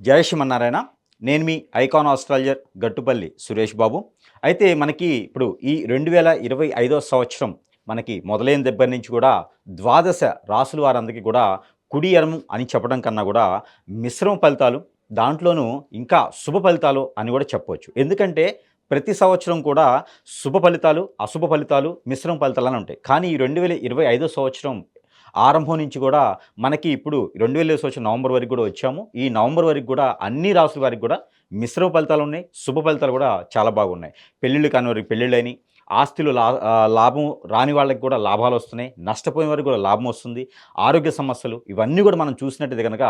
జై శ్రీమన్నారాయణ. నేను మీ icon astrologer Gattupalli Suresh Babu. అయితే మనకి ఇప్పుడు ఈ 2025 సంవత్సరం మనకి మొదలైన దగ్గర నుంచి కూడా ద్వాదశ రాసుల వారందరికీ కూడా కుడి ఎడమ అని చెప్పడం కన్నా కూడా మిశ్రమ ఫలితాలు, దాంట్లోనూ ఇంకా శుభ ఫలితాలు అని కూడా చెప్పవచ్చు. ఎందుకంటే ప్రతి సంవత్సరం కూడా శుభ ఫలితాలు, అశుభ ఫలితాలు, మిశ్రమ ఫలితాలు అని ఉంటాయి. కానీ ఈ 2025 సంవత్సరం ఆరంభం నుంచి కూడా మనకి ఇప్పుడు 2020 సంవత్సరం నవంబర్ వరకు కూడా వచ్చాము. ఈ నవంబర్ వరకు కూడా అన్ని రాసుల వారికి కూడా మిశ్రమ ఫలితాలు ఉన్నాయి. శుభ ఫలితాలు కూడా చాలా బాగున్నాయి. పెళ్ళిళ్ళు కాని వారికి పెళ్ళిళ్ళని, ఆస్తులు లాభం రాని వాళ్ళకి కూడా లాభాలు వస్తున్నాయి. నష్టపోయిన వారికి కూడా లాభం వస్తుంది. ఆరోగ్య సమస్యలు ఇవన్నీ కూడా మనం చూసినట్టయితే కనుక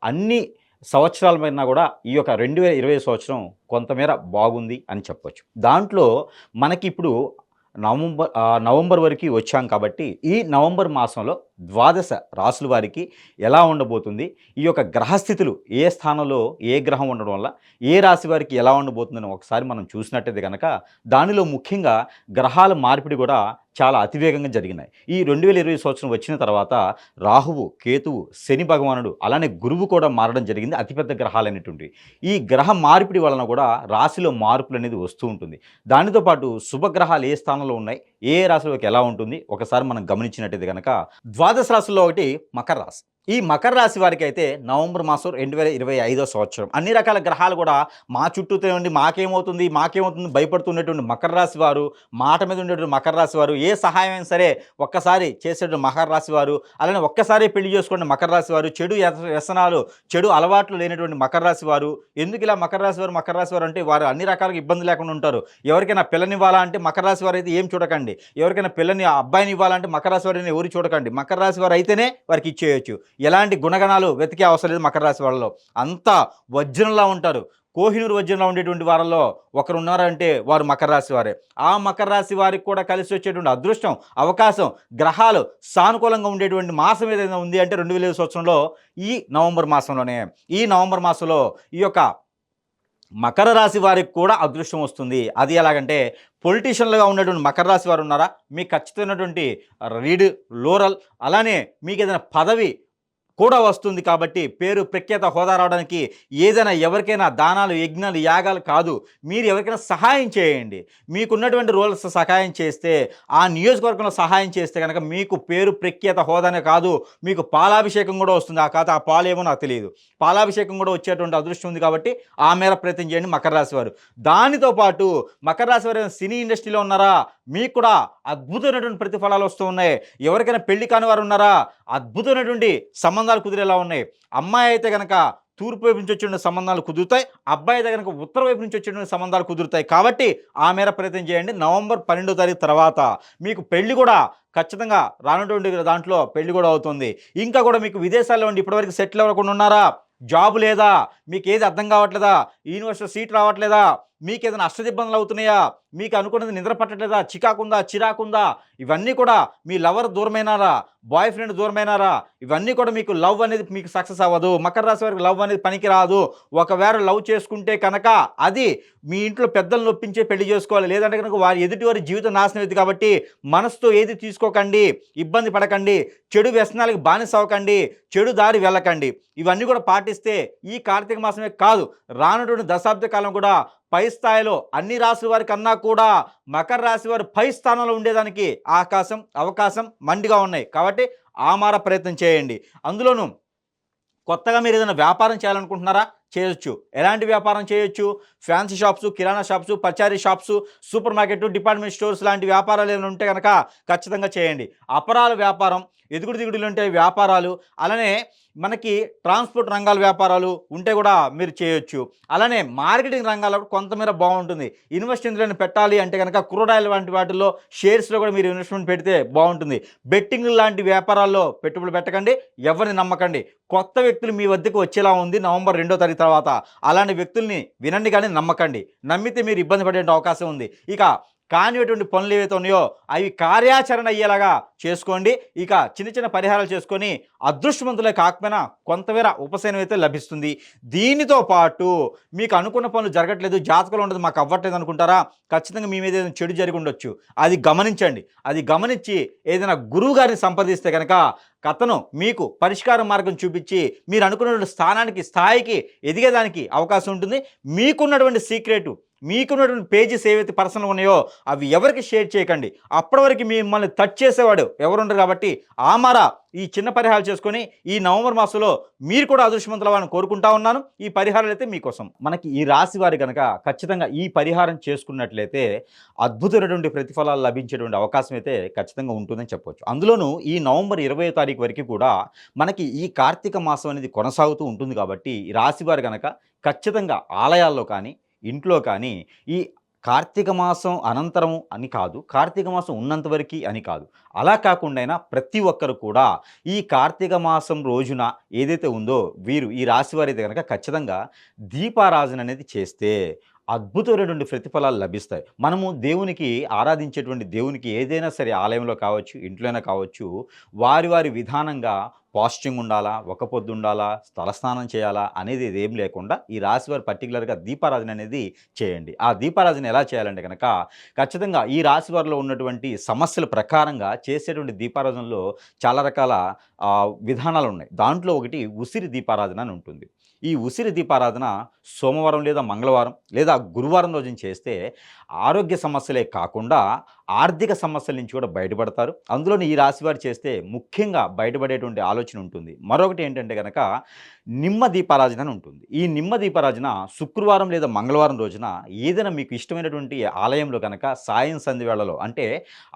అన్ని సంవత్సరాల పైన కూడా ఈ యొక్క 2020 సంవత్సరం కొంతమేర బాగుంది అని చెప్పొచ్చు. దాంట్లో మనకి ఇప్పుడు నవంబర్ వరకు వచ్చాం కాబట్టి ఈ నవంబర్ మాసంలో ద్వాదశ రాసుల వారికి ఎలా ఉండబోతుంది, ఈ యొక్క గ్రహస్థితులు ఏ స్థానంలో ఏ గ్రహం ఉండడం వల్ల ఏ రాశి వారికి ఎలా ఉండబోతుందని ఒకసారి మనం చూసినట్టయితే కనుక దానిలో ముఖ్యంగా గ్రహాల మార్పిడి కూడా చాలా అతివేగంగా జరిగినాయి. ఈ 2020 సంవత్సరం వచ్చిన తర్వాత రాహువు, కేతువు, శని భగవానుడు అలానే గురువు కూడా మారడం జరిగింది. అతిపెద్ద గ్రహాలైనటువంటి ఈ గ్రహ మార్పిడి వలన కూడా రాశిలో మార్పులు అనేది వస్తూ ఉంటుంది. దానితో పాటు శుభగ్రహాలు ఏ స్థానంలో ఉన్నాయి, ఏ రాశిలోకి ఎలా ఉంటుంది ఒకసారి మనం గమనించినట్టయితే కనుక ద్వాదశ రాశుల్లో ఒకటి మకర రాశి. ఈ మకర రాశి వారికి అయితే నవంబర్ మాసం 2025 సంవత్సరం అన్ని రకాల గ్రహాలు కూడా మా చుట్టూతో ఉండి మాకేమవుతుంది భయపడుతున్నటువంటి మకర రాశి వారు, మాట మీద ఉండేటువంటి మకర రాశి వారు, ఏ సహాయం అయినా సరే ఒక్కసారి చేసేటువంటి మకర రాశి వారు, అలానే ఒక్కసారి పెళ్లి చేసుకోండి మకర రాశి వారు, చెడు వ్యసనాలు, చెడు అలవాట్లు లేనటువంటి మకర రాశి వారు. ఎందుకు ఇలా మకర రాశి వారు అంటే వారు అన్ని రకాలుగా ఇబ్బంది లేకుండా ఉంటారు. ఎవరికైనా పిల్లనివ్వాలా అంటే మకర రాశి వారు అయితే ఏం చూడకండి. ఎవరికైనా పిల్లని అబ్బాయిని ఇవ్వాలంటే మకర రాశి వారిని ఎవరు చూడకండి. మకర రాశి వారు అయితేనే వారికి ఇచ్చేయచ్చు. ఎలాంటి గుణగణాలు వెతికే అవసరం లేదు. మకర రాశి వాళ్ళలో అంతా వజ్రంలా ఉంటారు. కోహినూరు వజ్రంలో ఉండేటువంటి వారిలో ఒకరు ఉన్నారంటే వారు మకర రాశి వారే. ఆ మకర రాశి వారికి కూడా కలిసి వచ్చేటువంటి అదృష్టం, అవకాశం, గ్రహాలు సానుకూలంగా ఉండేటువంటి మాసం ఏదైనా ఉంది అంటే 2020 సంవత్సరంలో ఈ నవంబర్ మాసంలోనే. ఈ నవంబర్ మాసంలో ఈ యొక్క మకర రాశి వారికి కూడా అదృష్టం వస్తుంది. అది ఎలాగంటే పొలిటీషియన్లుగా ఉన్నటువంటి మకర రాశి వారు ఉన్నారా, మీకు ఖచ్చితమైనటువంటి రీడ్ లోరల్ అలానే మీకు ఏదైనా పదవి కూడా వస్తుంది. కాబట్టి పేరు ప్రఖ్యాత హోదా రావడానికి ఏదైనా ఎవరికైనా దానాలు, యజ్ఞాలు, యాగాలు కాదు, మీరు ఎవరికైనా సహాయం చేయండి. మీకున్నటువంటి రోల్స్ సహాయం చేస్తే, ఆ నియోజకవర్గంలో సహాయం చేస్తే కనుక మీకు పేరు ప్రఖ్యాత హోదానే కాదు, మీకు పాలాభిషేకం కూడా వస్తుంది. ఆ ఖాతా ఆ పాలు ఏమో నాకు తెలియదు, పాలాభిషేకం కూడా వచ్చేటువంటి అదృష్టం ఉంది. కాబట్టి ఆ మేర ప్రయత్నం చేయండి మకర రాశి వారు. దానితో పాటు మకర రాశి వారు సినీ ఇండస్ట్రీలో ఉన్నారా, మీకు కూడా అద్భుతమైనటువంటి ప్రతిఫలాలు వస్తూ ఉన్నాయి. ఎవరికైనా పెళ్లి కాని వారు ఉన్నారా, అద్భుతమైనటువంటి సంబంధాలు కుదిరేలా ఉన్నాయి. అమ్మాయి అయితే కనుక తూర్పు వైపు నుంచి వచ్చిన సంబంధాలు కుదురుతాయి, అబ్బాయి అయితే కనుక ఉత్తర వైపు నుంచి వచ్చిన సంబంధాలు కుదురుతాయి. కాబట్టి ఆ మేర ప్రయత్నం చేయండి. నవంబర్ 12వ తారీఖు తర్వాత మీకు పెళ్లి కూడా ఖచ్చితంగా రానటువంటి దాంట్లో పెళ్లి కూడా అవుతుంది. ఇంకా కూడా మీకు విదేశాల్లో ఉండి ఇప్పటివరకు సెటిల్ అవ్వకుండా ఉన్నారా, జాబ్ లేదా, మీకు ఏది అర్థం కావట్లేదా, యూనివర్సిటీ సీట్ రావట్లేదా, మీకు ఏదైనా అష్టదిబ్బందులు అవుతున్నాయా, మీకు అనుకున్నది నిద్ర పట్టట్లేదా, చిరాకుందా, ఇవన్నీ కూడా మీ లవర్ దూరమైనారా, బాయ్ ఫ్రెండ్ దూరమైనారా, ఇవన్నీ కూడా మీకు లవ్ అనేది మీకు సక్సెస్ అవ్వదు. మకర రాశి వారికి లవ్ అనేది పనికి రాదు. ఒకవేళ లవ్ చేసుకుంటే కనుక అది మీ ఇంట్లో పెద్దలను ఒప్పించే పెళ్లి చేసుకోవాలి. లేదంటే కనుక ఎదుటి వారి జీవితం నాశనం అవుతుంది. కాబట్టి మనసుతో ఏది తీసుకోకండి, ఇబ్బంది పడకండి, చెడు వ్యసనాలకు బానిస అవ్వకండి, చెడు దారి వెళ్ళకండి. ఇవన్నీ కూడా పాటిస్తే ఈ కార్తీక మాసమే కాదు, రానటువంటి దశాబ్ద కాలం కూడా పై స్థాయిలో అన్ని రాశుల వారి కన్నా కూడా మకర రాశి వారు పై స్థానంలో ఉండేదానికి అవకాశం మండిగా ఉన్నాయి. కాబట్టి ఆ మార ప్రయత్నం చేయండి. అందులోనూ కొత్తగా మీరు ఏదైనా వ్యాపారం చేయాలనుకుంటున్నారా, చేయొచ్చు. ఎలాంటి వ్యాపారం చేయొచ్చు, ఫ్యాన్సీ షాప్స్, కిరాణా షాప్స్, పచారీ shops, super market, department stores లాంటి వ్యాపారాలు ఏమైనా ఉంటే కనుక ఖచ్చితంగా చేయండి. అపరాల వ్యాపారం, ఎదుగుడు దిగుడులు ఉంటే వ్యాపారాలు, అలానే మనకి ట్రాన్స్పోర్ట్ రంగాల వ్యాపారాలు ఉంటే కూడా మీరు చేయొచ్చు. అలానే మార్కెటింగ్ రంగాల్లో కొంతమేర బాగుంటుంది. ఇన్వెస్ట్ ఇందులో పెట్టాలి అంటే కనుక క్రూడాయిల్ వంటి వాటిల్లో షేర్స్లో కూడా మీరు ఇన్వెస్ట్మెంట్ పెడితే బాగుంటుంది. బెట్టింగ్ లాంటి వ్యాపారాల్లో పెట్టుబడులు పెట్టకండి, ఎవరిని నమ్మకండి. కొత్త వ్యక్తులు మీ వద్దకు వచ్చేలా ఉంది నవంబర్ 2వ తారీఖు తర్వాత. అలాంటి వ్యక్తుల్ని వినండి కానీ నమ్మకండి. నమ్మితే మీరు ఇబ్బంది పడే అవకాశం ఉంది. ఇక కానిటువంటి పనులు ఏవైతే ఉన్నాయో అవి కార్యాచరణ అయ్యేలాగా చేసుకోండి. ఇక చిన్న చిన్న పరిహారాలు చేసుకొని అదృష్టవంతులే కాకపోయినా కొంతమేర ఉపశమనం అయితే లభిస్తుంది. దీనితో పాటు మీకు అనుకున్న పనులు జరగట్లేదు, జాతకంలో ఉండదు, మాకు అవ్వట్లేదు అనుకుంటారా? ఖచ్చితంగా మీ మీద ఏదైనా చెడు జరిగి ఉండొచ్చు. అది గమనించండి. అది గమనించి ఏదైనా గురువు గారిని సంప్రదిస్తే గనక అతను మీకు పరిష్కార మార్గం చూపించి మీరు అనుకున్నటువంటి స్థానానికి, స్థాయికి ఎదిగేదానికి అవకాశం ఉంటుంది. మీకున్నటువంటి సీక్రెటు, మీకున్నటువంటి పేజెస్ ఏవైతే పర్సనల్ ఉన్నాయో అవి ఎవరికి షేర్ చేయకండి. అప్పటి వరకు మిమ్మల్ని టచ్ చేసేవాడు ఎవరుండరు కాబట్టి ఈ చిన్న పరిహారాలు చేసుకొని ఈ నవంబర్ మాసంలో మీరు కూడా అదృష్టవంతులు అవ్వాలని కోరుకుంటా ఉన్నాను. ఈ పరిహారాలు అయితే మీకోసం. మనకి ఈ రాశి వారి కనుక ఖచ్చితంగా ఈ పరిహారం చేసుకున్నట్లయితే అద్భుతమైనటువంటి ప్రతిఫలాలు లభించేటువంటి అవకాశం అయితే ఖచ్చితంగా ఉంటుందని చెప్పొచ్చు. అందులోనూ ఈ నవంబర్ 20వ తారీఖు వరకు కూడా మనకి ఈ కార్తీక మాసం అనేది కొనసాగుతూ ఉంటుంది కాబట్టి ఈ రాశి వారు కనుక ఖచ్చితంగా ఆలయాల్లో కానీ, ఇంట్లో కానీ ఈ కార్తీక మాసం అనంతరం అని కాదు, కార్తీక మాసం ఉన్నంత వరకు అని కాదు, అలా కాకుండా ప్రతి ఒక్కరు కూడా ఈ కార్తీక మాసం రోజున ఏదైతే ఉందో వీరు ఈ రాశి వారైతే కనుక ఖచ్చితంగా దీపారాధన అనేది చేస్తే అద్భుతమైనటువంటి ప్రతిఫలాలు లభిస్తాయి. మనము దేవునికి ఆరాధించేటువంటి దేవునికి ఏదైనా సరే ఆలయంలో కావచ్చు, ఇంట్లోనే కావచ్చు, వారి వారి విధానంగా ఫాస్టింగ్ ఉండాలా, ఒక పొద్దు ఉండాలా, తలస్నానం చేయాలా అనేది ఏం లేకుండా ఈ రాశి వారు పర్టికులర్‌గా దీపారాధన అనేది చేయండి. ఆ దీపారాధన ఎలా చేయాలంటే గనక ఖచ్చితంగా ఈ రాశి వారిలో ఉన్నటువంటి సమస్యల ప్రకారంగా చేసేటువంటి దీపారాధనలో చాలా రకాల విధానాలున్నాయి. దాంట్లో ఒకటి ఉసిరి దీపారాధన అని ఉంటుంది. ఈ ఉసిరి దీపారాధన సోమవారం లేదా మంగళవారం లేదా గురువారం రోజున చేస్తే ఆరోగ్య సమస్యలే కాకుండా ఆర్థిక సమస్యల నుంచి కూడా బయటపడతారు. అందులోని ఈ రాశివారు చేస్తే ముఖ్యంగా బయటపడేటువంటి ఆలోచన ఉంటుంది. మరొకటి ఏంటంటే గనక నిమ్మ దీపారాధన అని ఉంటుంది. ఈ నిమ్మ దీపారాధన శుక్రవారం లేదా మంగళవారం రోజున ఏదైనా మీకు ఇష్టమైనటువంటి ఆలయంలో కనుక సాయం సంధ్య వేళలో అంటే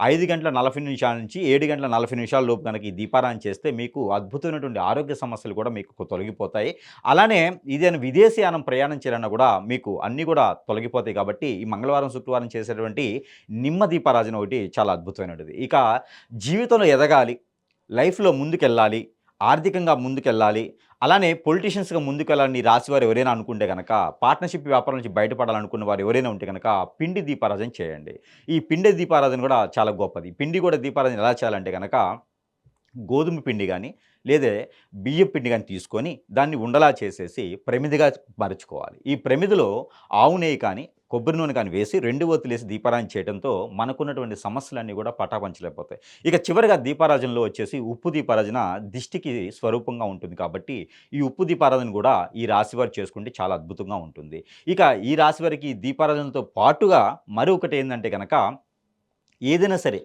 5:40 నిమిషాల నుంచి 7:40 లోపు కనుక ఈ దీపారాధన చేస్తే మీకు అద్భుతమైనటువంటి ఆరోగ్య సమస్యలు కూడా మీకు తొలగిపోతాయి. అలానే ఇదేనా విదేశీయానం ప్రయాణం చేయాలన్నా కూడా మీకు అన్నీ కూడా తొలగిపోతాయి కాబట్టి ఈ మంగళవారం, శుక్రవారం చేసేటువంటి నిమ్మ దీపారాధన ఒకటి చాలా అద్భుతమైనది. ఇక జీవితంలో ఎదగాలి, లైఫ్‌లో ముందుకెళ్ళాలి, ఆర్థికంగా ముందుకెళ్ళాలి, అలానే పొలిటీషియన్స్‌గా ముందుకెళ్ళాలని రాశివారు ఎవరైనా అనుకుంటే గనక, పార్ట్నర్‌షిప్ వ్యాపారం నుంచి బయటపడాలనుకున్న వారు ఎవరైనా ఉంటే గనక పిండి దీపారాధన చేయండి. ఈ పిండి దీపారాధన కూడా చాలా గొప్పది. పిండి కూడా దీపారాధన ఎలా చేయాలంటే గనక గోధుమ పిండి గానీ, లేదే బియ్యపు పిండి గానీ తీసుకొని దాన్ని ఉండలా చేసేసి ప్రమిదిగా మరుచుకోవాలి. ఈ ప్రమిదిలో ఆవు నెయ్యి కానీ, కొబ్బరి నూనె కానీ వేసి 2 ఒత్తులేసి దీపారాధన చేయడంతో మనకున్నటువంటి సమస్యలన్నీ కూడా పటాపంచలైపోతాయి. ఇక చివరిగా దీపారాధనలో వచ్చేసి ఉప్పు దీపారాధన దిష్టికి స్వరూపంగా ఉంటుంది కాబట్టి, ఈ ఉప్పు దీపారాధన కూడా ఈ రాశివారు చేసుకుంటే చాలా అద్భుతంగా ఉంటుంది. ఇక ఈ రాశివారికి దీపారాధనతో పాటుగా మరొకటి ఏందంటే గనక ఏదైనా సరే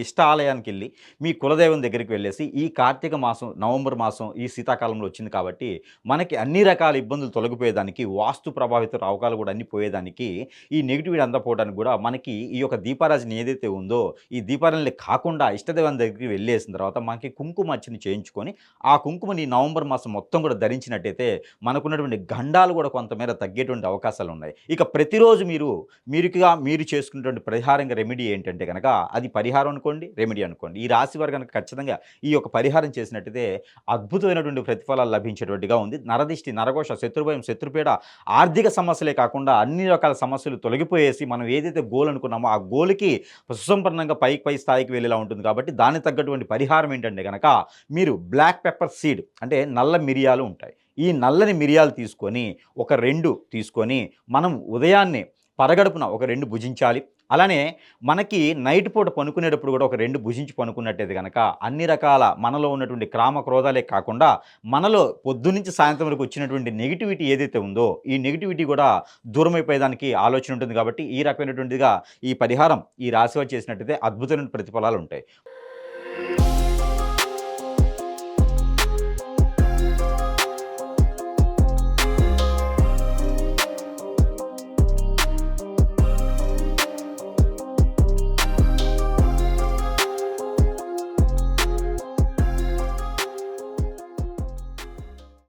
ఇష్ట ఆలయానికెళ్ళి మీ కులదైవం దగ్గరికి వెళ్ళేసి ఈ కార్తీక మాసం, నవంబర్ మాసం ఈ శీతాకాలంలో వచ్చింది కాబట్టి మనకి అన్ని రకాల ఇబ్బందులు తొలగిపోయేదానికి, వాస్తు ప్రభావిత రావకాలు కూడా అన్నీ పోయేదానికి, ఈ నెగటివిటీ అంతా పోవడానికి కూడా మనకి ఈ యొక్క దీపారాజన ఏదైతే ఉందో ఈ దీపారాధన కాకుండా ఇష్టదైవం దగ్గరికి వెళ్ళేసిన తర్వాత మనకి కుంకుమ అర్చన చేయించుకొని ఆ కుంకుమని నవంబర్ మాసం మొత్తం కూడా ధరించినట్టయితే మనకున్నటువంటి గండాలు కూడా కొంతమేర తగ్గేటువంటి అవకాశాలు ఉన్నాయి. ఇక ప్రతిరోజు మీరు చేసుకున్నటువంటి పరిహారంగా రెమెడీ ఏంటంటే గనక అది పరిహారం అనుకోండి, రెమెడీ అనుకోండి. ఈ రాశి వారు గనక ఖచ్చితంగా ఈ యొక్క పరిహారం చేసినట్టయితే అద్భుతమైనటువంటి ప్రతిఫలాలు లభించేటువంటిగా ఉంది. నరదిష్టి, నరఘోష, శత్రుభయం, శత్రుపీడ, ఆర్థిక సమస్యలే కాకుండా అన్ని రకాల సమస్యలు తొలగిపోయేసి మనం ఏదైతే గోల్ అనుకున్నామో ఆ గోల్‌కి సుసంపన్నంగా పై స్థాయికి వెళ్ళేలా ఉంటుంది కాబట్టి దానికి తగ్గటువంటి పరిహారం ఏంటంటే గనక మీరు బ్లాక్ పెప్పర్ సీడ్ అంటే నల్ల మిరియాలు ఉంటాయి. ఈ నల్లని మిరియాలు తీసుకొని ఒక 2 తీసుకొని మనం ఉదయాన్నే పరగడుపున ఒక 2 భుజించాలి. అలానే మనకి నైట్ పూట పనుకునేటప్పుడు కూడా ఒక 2 భుజించి పనుకున్నట్టయితే గనక అన్ని రకాల మనలో ఉన్నటువంటి కామ క్రోధాలే కాకుండా మనలో పొద్దున్నుంచి సాయంత్రం వరకు వచ్చినటువంటి నెగటివిటీ ఏదైతే ఉందో ఈ నెగటివిటీ కూడా దూరమైపోయేదానికి ఆలోచన ఉంటుంది కాబట్టి ఈ రకమైనటువంటిదిగా ఈ పరిహారం ఈ రాశివారు చేసినట్టయితే అద్భుతమైన ప్రతిఫలాలు ఉంటాయి.